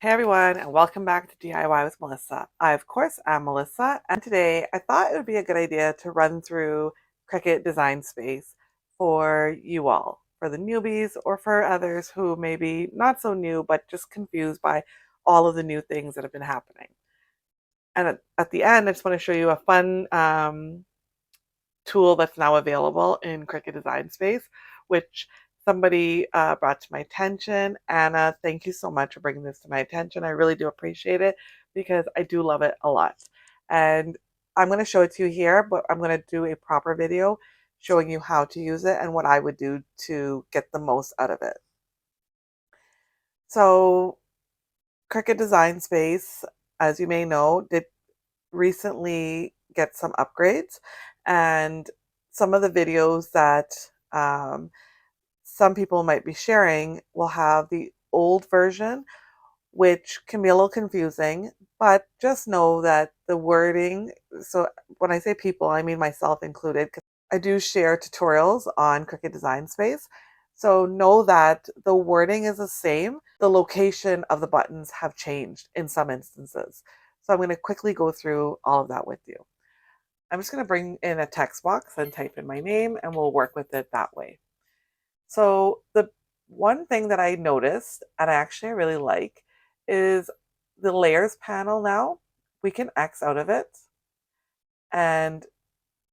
Hey everyone, and welcome back to DIY with Melissa. I, of course, am Melissa, and today I thought it would be a good idea to run through Cricut Design Space for you all, for the newbies or for others who may be not so new but just confused by all of the new things that have been happening. And at the end, I just want to show you a fun tool that's now available in Cricut Design Space, which somebody brought to my attention. Anna, thank you so much for bringing this to my attention. I really do appreciate it because I do love it a lot. And I'm going to show it to you here, but I'm going to do a proper video showing you how to use it and what I would do to get the most out of it. So Cricut Design Space, as you may know, did recently get some upgrades, and some of the videos that some people might be sharing will have the old version, which can be a little confusing, but just know that the wording, so when I say people, I mean myself included, because I do share tutorials on Cricut Design Space. So know that the wording is the same. The location of the buttons have changed in some instances. So I'm going to quickly go through all of that with you. I'm just going to bring in a text box and type in my name, and we'll work with it that way. So the one thing that I noticed, and I really like, is the layers panel now. We can X out of it. And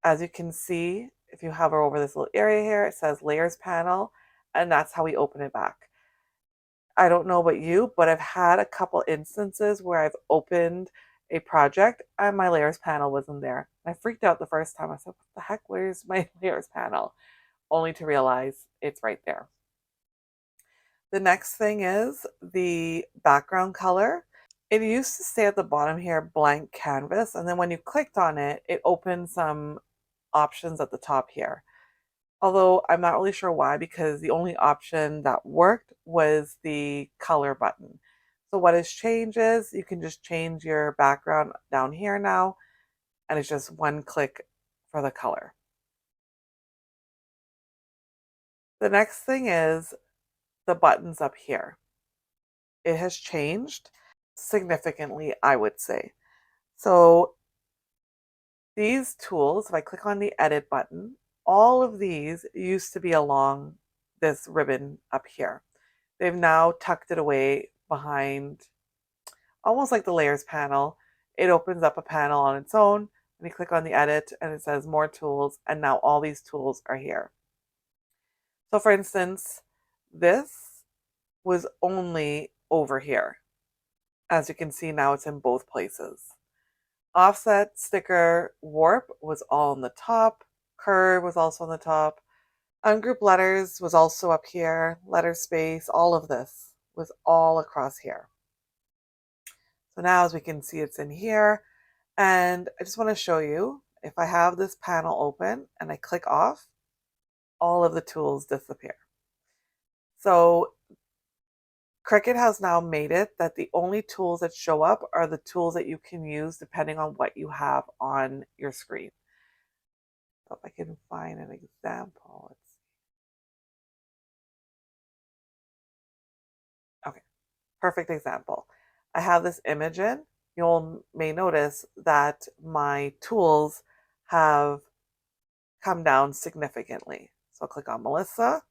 as you can see, if you hover over this little area here, it says layers panel, and that's how we open it back. I don't know about you, but I've had a couple instances where I've opened a project and my layers panel wasn't there. I freaked out the first time. I said, what the heck, where's my layers panel? Only to realize it's right there. The next thing is the background color. It used to stay at the bottom here, blank canvas, and then when you clicked on it, it opened some options at the top here. Although I'm not really sure why, because the only option that worked was the color button. So what has changed is you can just change your background down here now, and it's just one click for the color. The next thing is the buttons up here. It has changed significantly, I would say. So these tools, if I click on the edit button, all of these used to be along this ribbon up here. They've now tucked it away behind, almost like the layers panel. It opens up a panel on its own, and you click on the edit and it says more tools, and now all these tools are here. So for instance, this was only over here. As you can see now, it's in both places. Offset, sticker, warp was all on the top. Curve was also on the top. Ungroup letters was also up here. Letter space, all of this was all across here. So now as we can see, it's in here. And I just want to show you, if I have this panel open and I click off, all of the tools disappear. So Cricut has now made it that the only tools that show up are the tools that you can use depending on what you have on your screen. So if I can find an example, let's see. Okay, perfect example. I have this image in. You may notice that my tools have come down significantly. So I'll click on Melissa.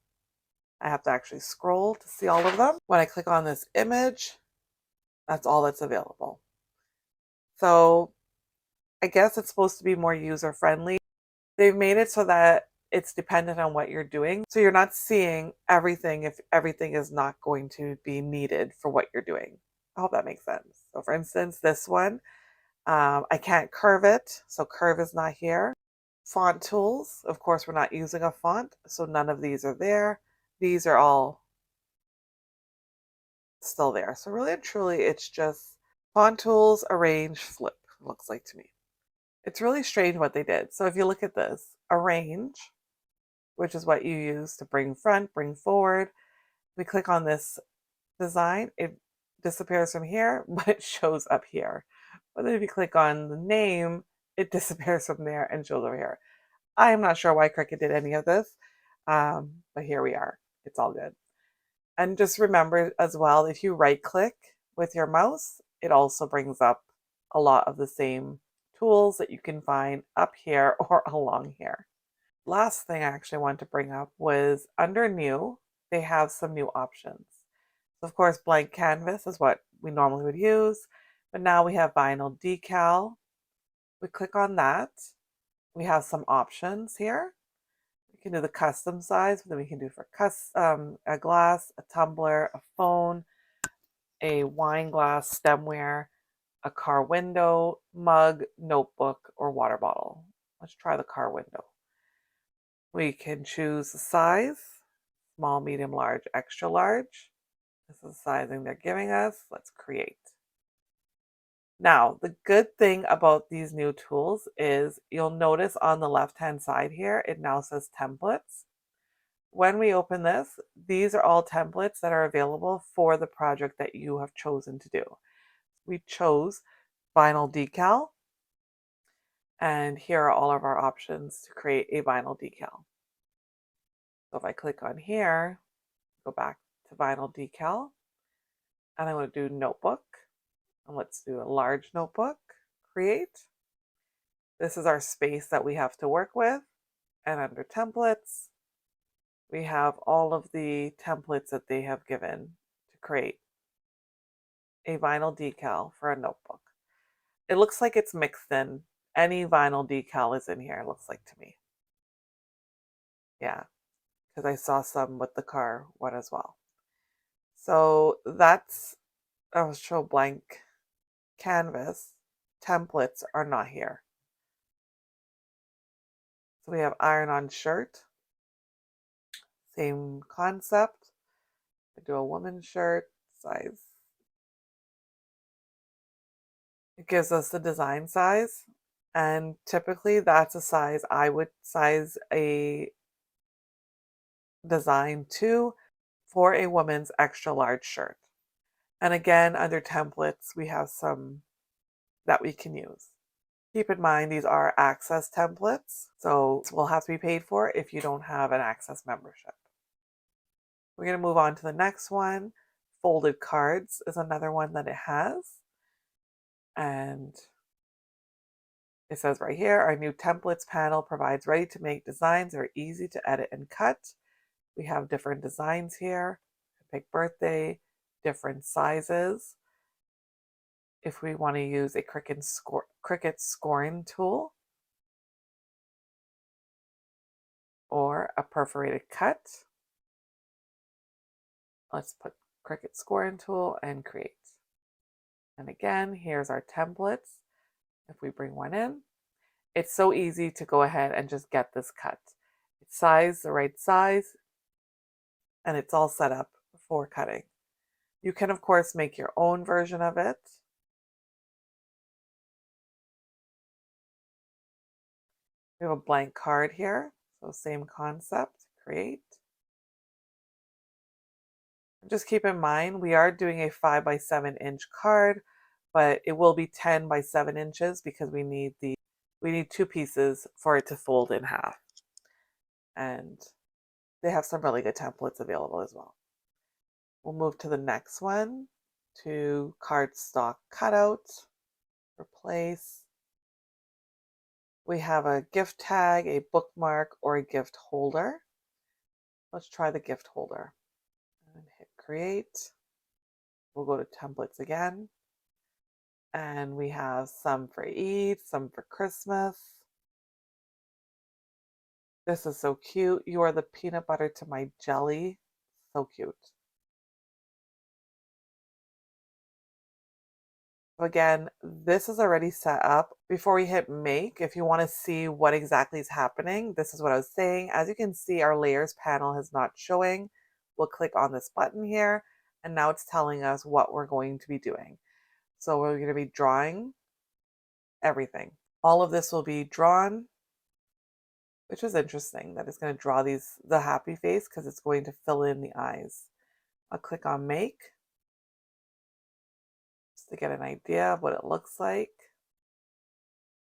I have to actually scroll to see all of them. When I click on this image, that's all that's available. So I guess it's supposed to be more user-friendly. They've made it so that it's dependent on what you're doing. So you're not seeing everything if everything is not going to be needed for what you're doing. I hope that makes sense. So for instance, this one, I can't curve it. So curve is not here. Font tools, of course, we're not using a font, so none of these are there. These are all still there. So really and truly, it's just font tools, arrange, flip, looks like to me. It's really strange what they did. So if you look at this, arrange, which is what you use to bring front, bring forward. We click on this design, it disappears from here, but it shows up here. But then if you click on the name, it disappears from there and shows over here. I am not sure why Cricut did any of this, but here we are. It's all good. And just remember as well, if you right click, with your mouse, it also brings up a lot of the same tools that you can find up here or along here. Last thing I actually wanted to bring up was under new, they have some new options. So of course, blank canvas is what we normally would use, but now we have vinyl decal. We click on that. We have some options here. We can do the custom size, then we can do for a glass, a tumbler, a phone, a wine glass, stemware, a car window, mug, notebook, or water bottle. Let's try the car window. We can choose the size, small, medium, large, extra large. This is the sizing they're giving us. Let's create. Now, the good thing about these new tools is you'll notice on the left-hand side here, it now says templates. When we open this, these are all templates that are available for the project that you have chosen to do. We chose vinyl decal, and here are all of our options to create a vinyl decal. So if I click on here, go back to vinyl decal, and I'm going to do notebook, and let's do a large notebook, create. This is our space that we have to work with, and under templates, we have all of the templates that they have given to create a vinyl decal for a notebook. It looks like it's mixed in. Any vinyl decal is in here, it looks like to me. Yeah, because I saw some with the car one as well. So I'll show blank canvas. Templates are not here. So we have iron-on shirt. Same concept. I do a woman's shirt size. It gives us the design size, and typically that's a size I would size a design to for a woman's extra large shirt. And again, under templates, we have some that we can use. Keep in mind, these are access templates, so will have to be paid for if you don't have an access membership. We're going to move on to the next one. Folded cards is another one that it has. And it says right here, our new templates panel provides ready-to-make designs that are easy to edit and cut. We have different designs here. Pick birthday, different sizes. If we want to use a Cricut scoring tool or a perforated cut, let's put Cricut scoring tool and create. And again, here's our templates. If we bring one in, it's so easy to go ahead and just get this cut. It's sized the right size, and it's all set up for cutting. You can, of course, make your own version of it. We have a blank card here, so same concept, create. Just keep in mind, we are doing a 5 by 7 inch card, but it will be 10 by 7 inches because we need 2 pieces for it to fold in half. And they have some really good templates available as well. We'll move to the next one, to cardstock cutout, replace. We have a gift tag, a bookmark, or a gift holder. Let's try the gift holder. And hit create. We'll go to templates again. And we have some for Eid, some for Christmas. This is so cute. You are the peanut butter to my jelly. So cute. Again, this is already set up. Before we hit make, if you want to see what exactly is happening, this is what I was saying. As you can see, our layers panel is not showing. We'll click on this button here, and now it's telling us what we're going to be doing. So we're going to be drawing everything. All of this will be drawn, which is interesting that it's going to draw the happy face because it's going to fill in the eyes. I'll click on make just to get an idea of what it looks like.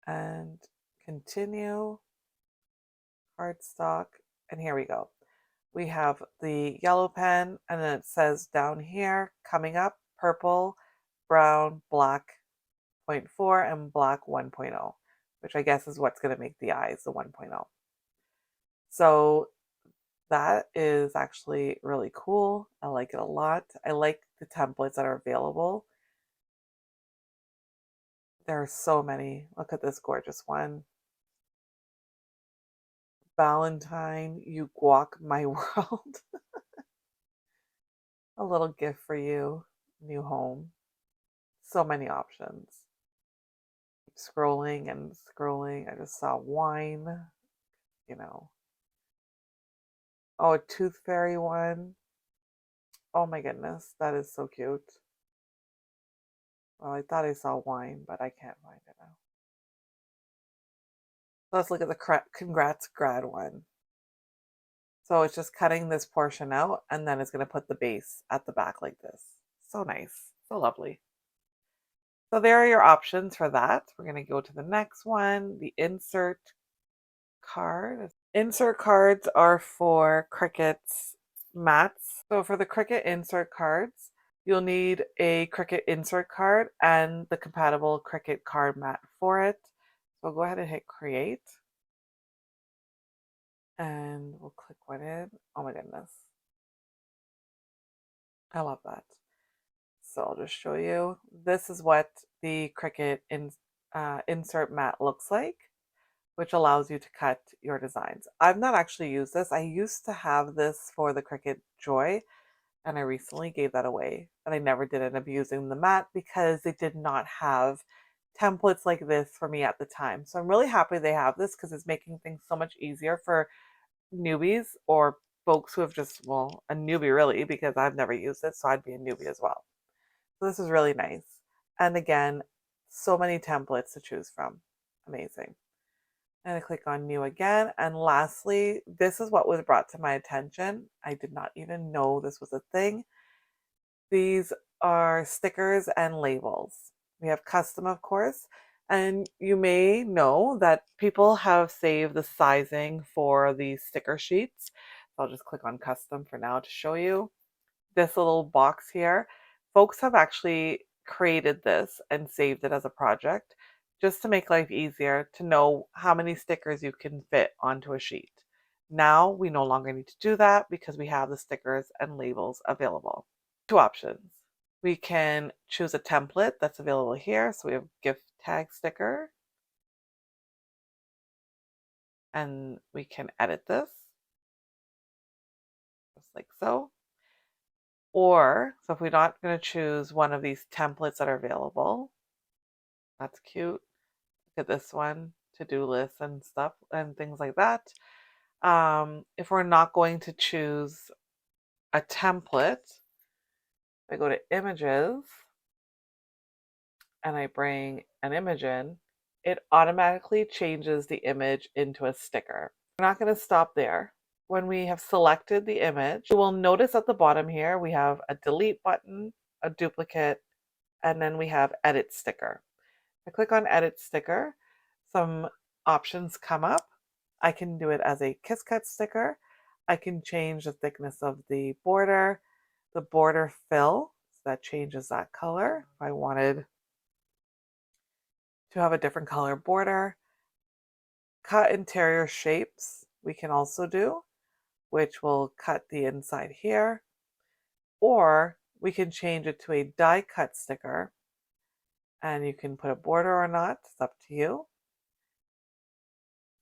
And continue, cardstock, and here we go. We have the yellow pen, and then it says down here, coming up, purple, brown, black 0.4, and black 1.0, which I guess is what's going to make the eyes the 1.0. So that is actually really cool. I like it a lot. I like the templates that are available. There are so many. Look at this gorgeous one. Valentine, you guac my world. A little gift for you. New home. So many options. Keep scrolling and scrolling. I just saw wine, you know. Oh, a tooth fairy one. Oh my goodness, that is so cute. Well, I thought I saw wine, but I can't find it now. Let's look at the congrats grad one. So it's just cutting this portion out and then it's going to put the base at the back like this. So nice. So lovely. So there are your options for that. We're going to go to the next one, the insert card. Insert cards are for Cricut's mats. So for the Cricut insert cards, you'll need a Cricut insert card and the compatible Cricut card mat for it. So go ahead and hit create. And we'll click one in. Oh my goodness. I love that. So I'll just show you. This is what the Cricut insert mat looks like, which allows you to cut your designs. I've not actually used this. I used to have this for the Cricut Joy, and I recently gave that away. And I never did end up using the mat because they did not have templates like this for me at the time. So I'm really happy they have this because it's making things so much easier for newbies or folks who have just, well, a newbie really, because I've never used it, so I'd be a newbie as well. So this is really nice. And again, so many templates to choose from. Amazing. And I click on new again. And lastly, this is what was brought to my attention. I did not even know this was a thing. These are stickers and labels. We have custom, of course. And you may know that people have saved the sizing for these sticker sheets. So I'll just click on custom for now to show you. This little box here, folks have actually created this and saved it as a project just to make life easier to know how many stickers you can fit onto a sheet. Now we no longer need to do that because we have the stickers and labels available. Two options. We can choose a template that's available here. So we have gift tag sticker, and we can edit this just like so. Or, so if we're not going to choose one of these templates that are available, that's cute. Look at this one, to-do lists and stuff and things like that. If we're not going to choose a template, I go to images and I bring an image in, it automatically changes the image into a sticker. We're not going to stop there. When we have selected the image, you will notice at the bottom here, we have a delete button, a duplicate, and then we have edit sticker. I click on edit sticker, some options come up. I can do it as a kiss cut sticker. I can change the thickness of the border fill, so that changes that color. If I wanted to have a different color border, cut interior shapes, we can also do, which will cut the inside here, or we can change it to a die cut sticker, and you can put a border or not, it's up to you.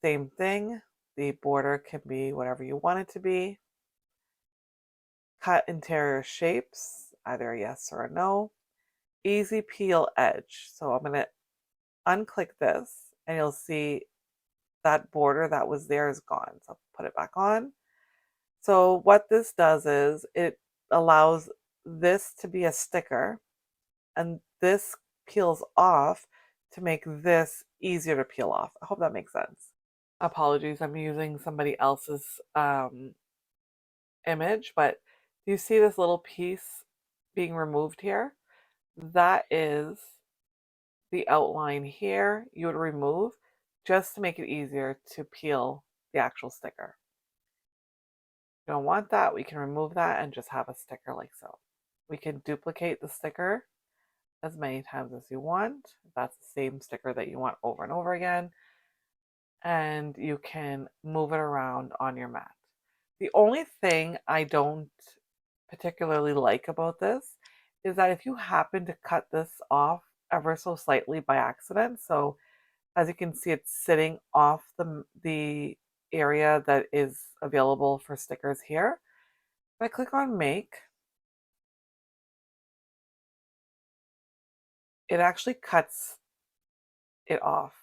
Same thing, the border can be whatever you want it to be. Cut interior shapes, either a yes or a no. Easy peel edge, so I'm going to unclick this and you'll see that border that was there is gone. So I'll put it back on. So what this does is it allows this to be a sticker and this peels off to make this easier to peel off. I hope that makes sense. Apologies, I'm using somebody else's image, but do you see this little piece being removed here? That is the outline here you would remove just to make it easier to peel the actual sticker. If you don't want that, we can remove that and just have a sticker like so. We can duplicate the sticker as many times as you want. That's the same sticker that you want over and over again. And you can move it around on your mat. The only thing I don't particularly like about this is that if you happen to cut this off ever so slightly by accident, so as you can see, it's sitting off the area that is available for stickers here. If I click on Make, it actually cuts it off.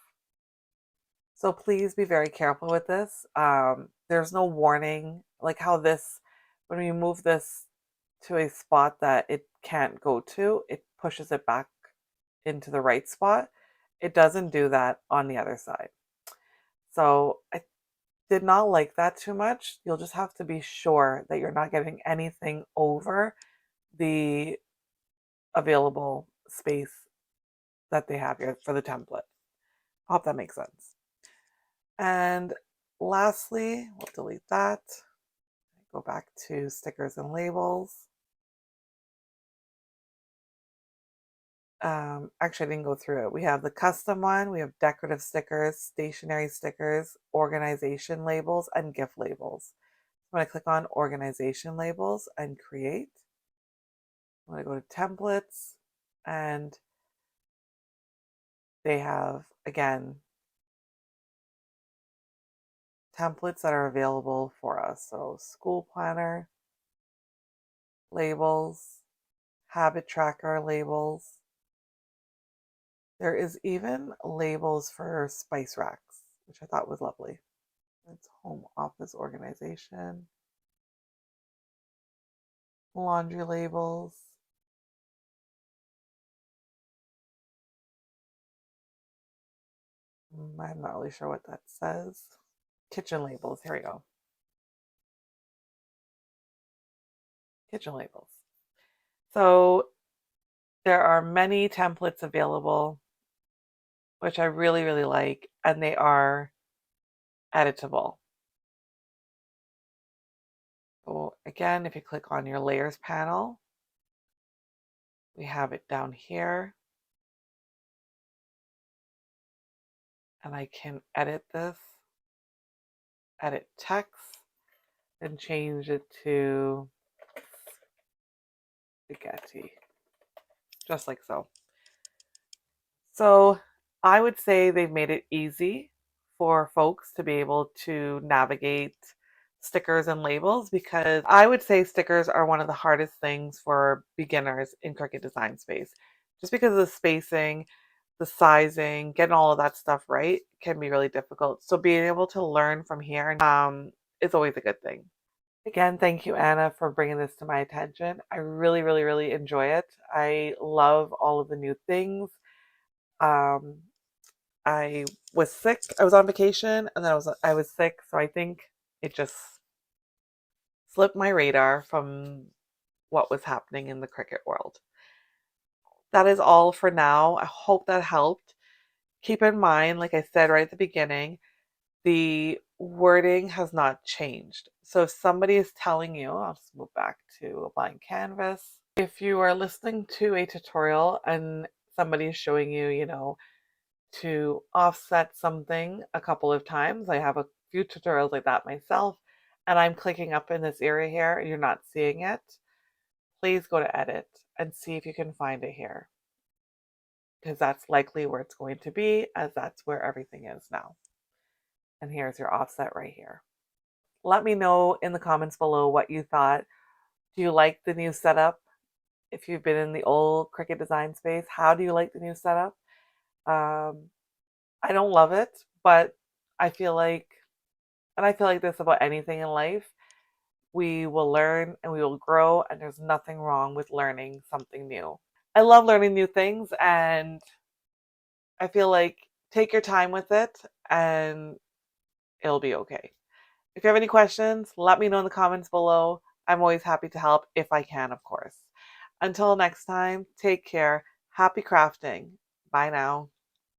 So please be very careful with this. There's no warning, like how this, when we move this to a spot that it can't go to, it pushes it back into the right spot. It doesn't do that on the other side. So I did not like that too much. You'll just have to be sure that you're not getting anything over the available space that they have here for the template. I hope that makes sense. And lastly, we'll delete that. Go back to stickers and labels. Actually, I didn't go through it. We have the custom one, we have decorative stickers, stationery stickers, organization labels, and gift labels. I'm going to click on organization labels and create. I'm going to go to templates, and they have, again, templates that are available for us. So school planner, labels, habit tracker labels. There is even labels for spice racks, which I thought was lovely. It's home office organization, laundry labels. I'm not really sure what that says. Kitchen labels, here we go. Kitchen labels. So there are many templates available, which I really, really like, and they are editable. So again, if you click on your layers panel, we have it down here. And I can edit this, edit text, and change it to spaghetti, just like so. So I would say they've made it easy for folks to be able to navigate stickers and labels, because I would say stickers are one of the hardest things for beginners in Cricut Design Space. Just because of the spacing, the sizing, getting all of that stuff right can be really difficult. So being able to learn from here is always a good thing. Again, thank you, Anna, for bringing this to my attention. I really, really, really enjoy it. I love all of the new things. Um, I was sick. I was on vacation, and then I was sick, so I think it just slipped my radar from what was happening in the Cricut world. That is all for now. I hope that helped. Keep in mind, like I said right at the beginning, the wording has not changed. So if somebody is telling you, I'll just move back to a blank canvas. If you are listening to a tutorial and somebody is showing you, to offset something a couple of times, I have a few tutorials like that myself, and I'm clicking up in this area here, and you're not seeing it, please go to edit and see if you can find it here, because that's likely where it's going to be, as that's where everything is now. And here's your offset right here. Let me know in the comments below what you thought. Do you like the new setup? If you've been in the old Cricut Design Space, how do you like the new setup? I don't love it, but I feel like this about anything in life, we will learn and we will grow, and there's nothing wrong with learning something new. I love learning new things, and I feel like take your time with it and it'll be okay. If you have any questions, let me know in the comments below. I'm always happy to help if I can, of course. Until next time, take care. Happy crafting. Bye now.